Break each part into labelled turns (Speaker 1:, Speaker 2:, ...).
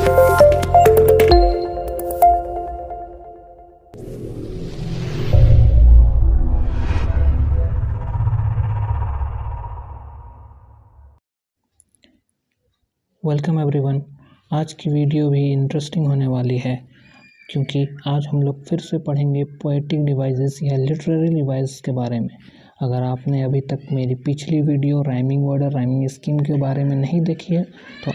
Speaker 1: Welcome everyone. आज की video भी इंटरेस्टिंग होने वाली है क्योंकि आज हम लोग फिर से पढ़ेंगे पोएटिक डिवाइसेस या लिटरेरी डिवाइस के बारे में। अगर आपने अभी तक मेरी पिछली वीडियो राइमिंग वर्ड और राइमिंग स्कीम के बारे में नहीं देखी है तो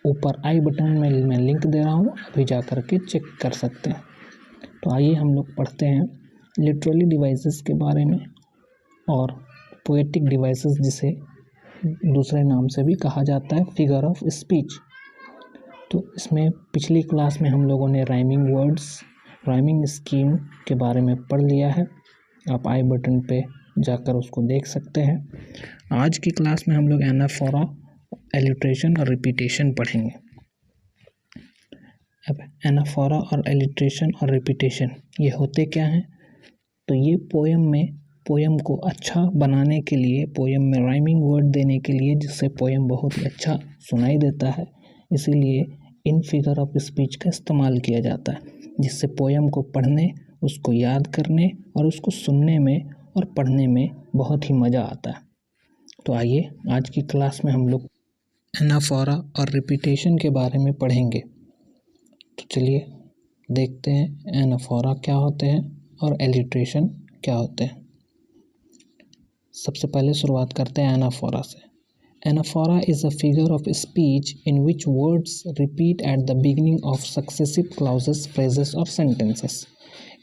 Speaker 1: ऊपर आई बटन में मैं लिंक दे रहा हूँ, अभी जा कर के चेक कर सकते हैं। तो आइए हम लोग पढ़ते हैं लिटरेरी डिवाइसेस के बारे में और पोएटिक डिवाइसेस जिसे दूसरे नाम से भी कहा जाता है फिगर ऑफ स्पीच। तो इसमें पिछली क्लास में हम लोगों ने राइमिंग वर्ड्स, राइमिंग स्कीम के बारे में पढ़ लिया है। आप आई बटन पे जाकर उसको देख सकते हैं। आज की क्लास में हम लोग एनाफोरा, एलिट्रेशन और रिपीटेशन पढ़ेंगे। अब एनाफोरा और एलिट्रेशन और रिपीटेशन ये होते क्या हैं? तो ये पोयम को अच्छा बनाने के लिए, पोयम में राइमिंग वर्ड देने के लिए, जिससे पोयम बहुत ही अच्छा सुनाई देता है, इसीलिए इन फिगर ऑफ स्पीच का इस्तेमाल किया जाता है, जिससे पोयम को पढ़ने, उसको याद करने और उसको सुनने में और पढ़ने में बहुत ही मज़ा आता है। तो आइए आज की क्लास में हम लोग एनाफोरा और रिपीटेशन के बारे में पढ़ेंगे। तो चलिए देखते हैं एनाफोरा क्या होते हैं और एलिट्रेशन क्या होते हैं। सबसे पहले शुरुआत करते हैं एनाफोरा से। Anaphora is a figure of speech in which words repeat at the beginning of successive clauses, phrases और सेंटेंसेस।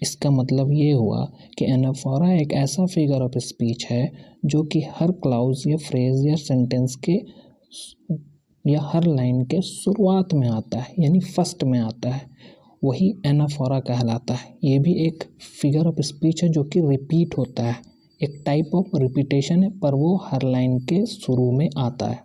Speaker 1: इसका मतलब ये हुआ कि एनाफोरा एक ऐसा फिगर ऑफ स्पीच है जो कि हर क्लाउज या फ्रेज या सेंटेंस के या हर लाइन के शुरुआत में आता है, यानी फर्स्ट में आता है, वही एनाफोरा कहलाता है। ये भी एक फिगर ऑफ स्पीच है जो कि रिपीट होता है, एक टाइप ऑफ रिपीटेशन है, पर वो हर लाइन के शुरू में आता है।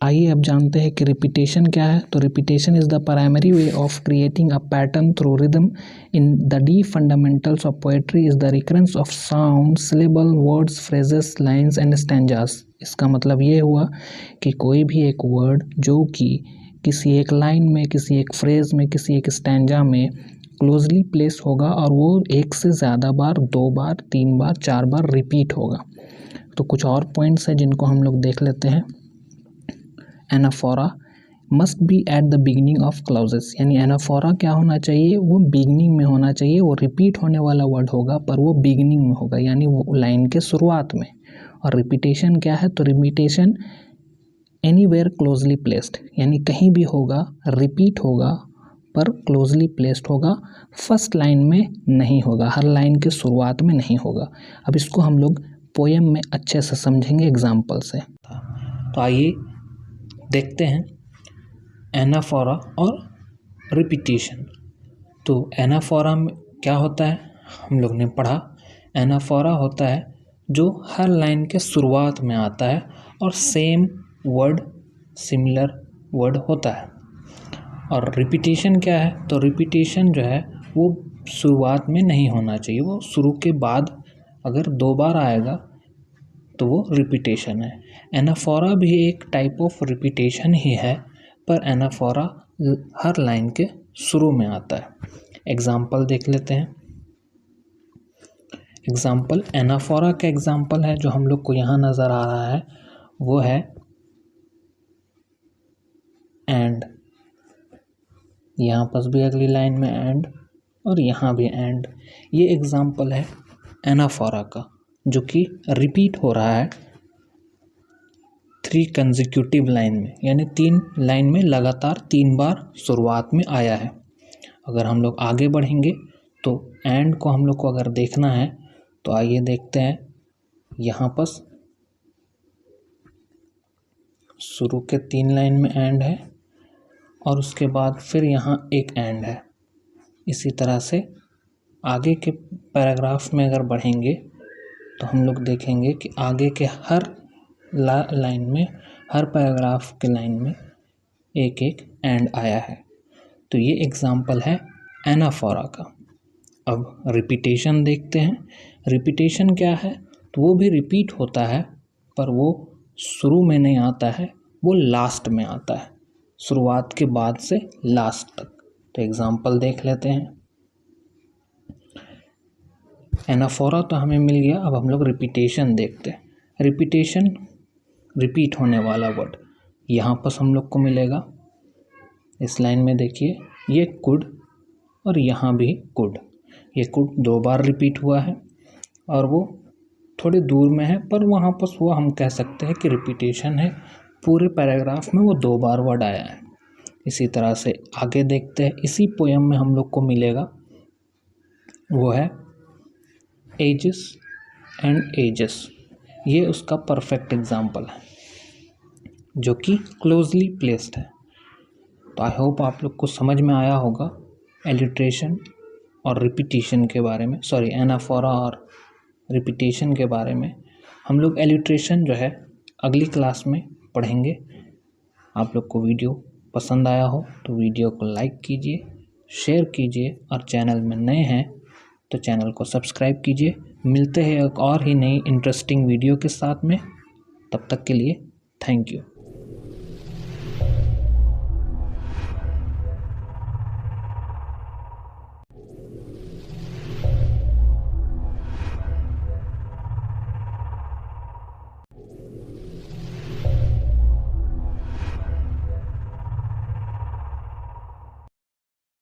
Speaker 1: आइए अब जानते हैं कि रिपीटेशन क्या है। तो repetition is the primary way of creating a pattern through rhythm. In the D fundamentals of poetry is the recurrence of sound, syllable, words, phrases, lines and stanzas. इसका मतलब ये हुआ कि कोई भी एक वर्ड जो कि किसी एक लाइन में, किसी एक फ्रेज में, किसी एक स्टैंजा में क्लोजली प्लेस होगा और वो एक से ज़्यादा बार, 2 बार, 3 बार, 4 बार रिपीट होगा। तो कुछ और पॉइंट्स हैं जिनको हम लोग देख लेते हैं। Anaphora must be at the beginning of clauses, यानी एनाफोरा क्या होना चाहिए? वो बिगिनिंग में होना चाहिए। वो रिपीट होने वाला वर्ड होगा पर वो बिगिनिंग में होगा, यानी वो लाइन के शुरुआत में। और रिपीटेशन क्या है? तो रिपीटेशन एनीवेयर क्लोजली प्लेस्ड, यानी कहीं भी होगा, रिपीट होगा पर क्लोजली प्लेस्ड होगा, फर्स्ट लाइन में नहीं होगा, हर लाइन के शुरुआत में नहीं होगा। अब इसको हम लोग पोयम में अच्छे से समझेंगे एग्जाम्पल से। तो आइए देखते हैं एनाफोरा और रिपीटेशन। तो एनाफोरा में क्या होता है हम लोग ने पढ़ा। एनाफोरा होता है जो हर लाइन के शुरुआत में आता है और सेम वर्ड, सिमिलर वर्ड होता है। और रिपीटेशन क्या है? तो रिपीटेशन जो है वो शुरुआत में नहीं होना चाहिए, वो शुरू के बाद अगर 2 बार आएगा तो वो रिपीटेशन है। एनाफोरा भी एक टाइप ऑफ रिपीटेशन ही है, पर एनाफोरा हर लाइन के शुरू में आता है। एग्जाम्पल देख लेते हैं। एग्जाम्पल एनाफोरा का एग्जाम्पल है जो हम लोग को यहाँ नज़र आ रहा है, वो है एंड। यहाँ पर भी अगली लाइन में एंड और यहाँ भी एंड। ये एग्जाम्पल है एनाफोरा का जो कि रिपीट हो रहा है 3 कंसेक्यूटिव लाइन में, यानी 3 लाइन में लगातार 3 बार शुरुआत में आया है। अगर हम लोग आगे बढ़ेंगे तो एंड को हम लोग को अगर देखना है तो आइए देखते हैं। यहाँ पर शुरू के 3 लाइन में एंड है और उसके बाद फिर यहाँ एक एंड है। इसी तरह से आगे के पैराग्राफ में अगर बढ़ेंगे तो हम लोग देखेंगे कि आगे के हर लाइन में, हर पैराग्राफ के लाइन में एक एक एंड आया है। तो ये एग्जाम्पल है एनाफोरा का। अब रिपीटेशन देखते हैं। रिपीटेशन क्या है? तो वो भी रिपीट होता है पर वो शुरू में नहीं आता है, वो लास्ट में आता है। शुरुआत के बाद से लास्ट तक। तो एग्जाम्पल देख लेते हैं। एनाफोरा तो हमें मिल गया। अब हम लोग रिपीटेशन देखते हैं। रिपीटेशन, रिपीट होने वाला वर्ड यहाँ पर हम लोग को मिलेगा। इस लाइन में देखिए, ये कुड और यहाँ भी कुड। ये कुड 2 बार रिपीट हुआ है और वो थोड़े दूर में है, पर वहाँ पर वो हम कह सकते हैं कि रिपीटेशन है। पूरे पैराग्राफ में वो 2 बार वर्ड आया है। इसी तरह से आगे देखते हैं। इसी पोयम में हम लोग को मिलेगा, वो है एजेस एंड एजेस। ये उसका परफेक्ट एग्जाम्पल है जो कि क्लोजली प्लेस्ड है। तो आई होप आप लोग को समझ में आया होगा एलिट्रेशन और रिपीटिशन के बारे में, सॉरी एनाफोरा और रिपीटिशन के बारे में। हम लोग एलिट्रेशन जो है अगली क्लास में पढ़ेंगे। आप लोग को वीडियो पसंद आया हो तो वीडियो को लाइक कीजिए, शेयर कीजिए और चैनल में नए हैं तो चैनल को सब्सक्राइब कीजिए। मिलते हैं एक और ही नई इंटरेस्टिंग वीडियो के साथ में। तब तक के लिए थैंक यू।